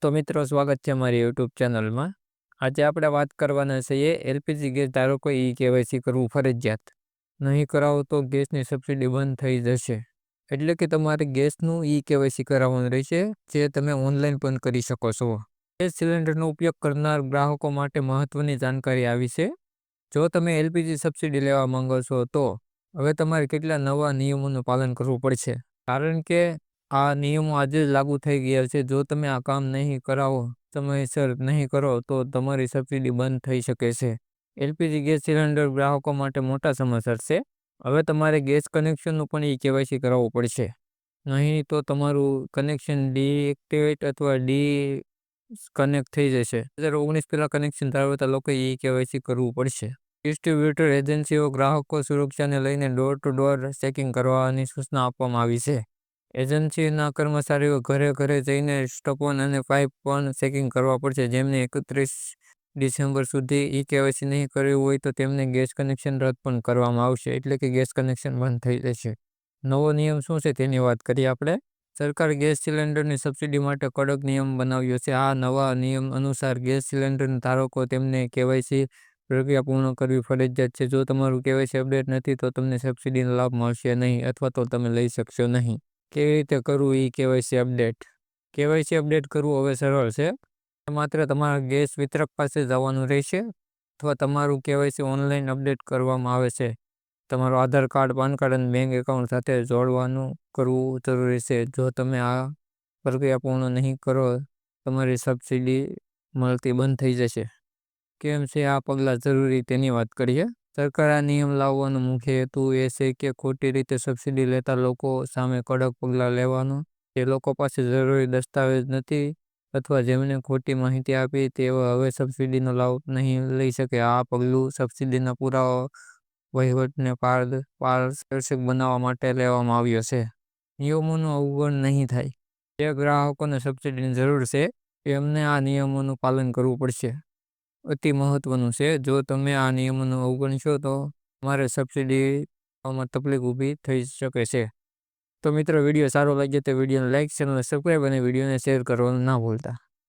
તો મિત્રો સ્વાગત છે અમારી યુટ્યુબ ચેનલમાં. આજે આપણે વાત કરવાના છીએ એલપીજી ગેસ ધારકો કેવાયસી કરવું ફરજિયાત. નહીં કરાવો તો ગેસની સબસિડી બંધ થઈ જશે. એટલે કે તમારે ગેસનું કેવાયસી કરાવવાનું રહેશે, જે તમે ઓનલાઈન પણ કરી શકો છો. ગેસ સિલિન્ડરનો ઉપયોગ કરનાર ગ્રાહકો માટે મહત્વની જાણકારી આવી છે. જો તમે એલપીજી સબસિડી લેવા માંગો છો તો હવે તમારે કેટલા નવા નિયમોનું પાલન કરવું પડશે. કારણ કે આ નિયમો આજે જ લાગુ થઈ ગયા છે. જો તમે આ કામ નહીં કરાવો, સમયસર નહીં કરો તો તમારી સબસિડી બંધ થઈ શકે છે. એલપીજી ગેસ સિલિન્ડર ગ્રાહકો માટે મોટા સમાચાર છે. હવે તમારે ગેસ કનેક્શનનું પણ કેવાયસી કરાવવું પડશે. નહીં તો તમારું કનેક્શન ડીએક્ટિવેટ અથવા ડિસ્કનેક્ટ થઈ જશે. 2019 પહેલાં કનેક્શન ધરાવતા લોકોએ કેવાયસી કરવું પડશે. ડિસ્ટ્રીબ્યુટર એજન્સીઓ ગ્રાહકો સુરક્ષાને લઈને ડોર ટુ ડોર ચેકિંગ કરવાની સૂચના આપવામાં આવી છે. એજન્સીના કર્મચારીઓ ઘરે ઘરે જઈને સ્ટોપન અને પાઇપ પણ ચેકિંગ કરવા પડશે. જેમને 31 ડિસેમ્બર સુધી કેવાયસી નહીં કર્યું હોય તો તેમને ગેસ કનેક્શન રદ પણ કરવામાં આવશે. એટલે કે ગેસ કનેક્શન બંધ થઈ જશે. નવો નિયમ શું છે તેની વાત કરીએ આપણે. સરકારે ગેસ સિલિન્ડરની સબસિડી માટે કડક નિયમ બનાવ્યો છે. આ નવા નિયમ અનુસાર ગેસ સિલિન્ડર ધારકો તેમને કેવાયસી પ્રક્રિયા પૂર્ણ કરવી ફરજિયાત છે. જો તમારું કેવાયસી અપડેટ નથી તો તમને સબસિડીનો લાભ મળશે નહીં અથવા તો તમે લઈ શકશો નહીં. કેવી રીતે કરવું કેવાયસી અપડેટ? કેવાયસી અપડેટ કરવું હવે સરળ છે. માત્ર તમારા ગેસ વિતરક પાસે જવાનું રહેશે અથવા તમારું કેવાયસી ઓનલાઈન અપડેટ કરવામાં આવે છે. તમારું આધાર કાર્ડ, પાન કાર્ડ અને બેંક એકાઉન્ટ સાથે જોડવાનું કરવું જરૂરી છે. જો તમે આ પ્રક્રિયા પૂર્ણ નહીં કરો, તમારી સબસિડી મળતી બંધ થઈ જશે. કેમ છે આ પગલાં જરૂરી તેની વાત કરીએ. સરકાર આ નિયમ લાવવાનો મુખ્ય હેતુ એ છે કે ખોટી રીતે સબસિડી લેતા લોકો સામે કડક પગલાં લેવાનું. જે લોકો પાસે જરૂરી દસ્તાવેજ નથી અથવા જેમને ખોટી માહિતી આપી તેઓ હવે સબસિડીનો લાભ નહીં લઈ શકે. આ પગલું સબસિડીના પુરાવા વહીવટને પારદર્શક બનાવવા માટે લેવામાં આવ્યો છે. નિયમોનું અવગણ નહીં થાય. જે ગ્રાહકોને સબસિડીની જરૂર છે એમને આ નિયમોનું પાલન કરવું પડશે. અતિ મહત્વનું છે. જો તમે આ નિયમોનું અવગણશો તો તમારે સબસિડીમાં તકલીફ ઊભી થઈ શકે છે. તો મિત્રો, વિડીયો સારો લાગે તો વિડીયોને લાઇક, ચેનલને સબસ્ક્રાઈબ અને વિડીયોને શેર કરવાનું ના ભૂલતા.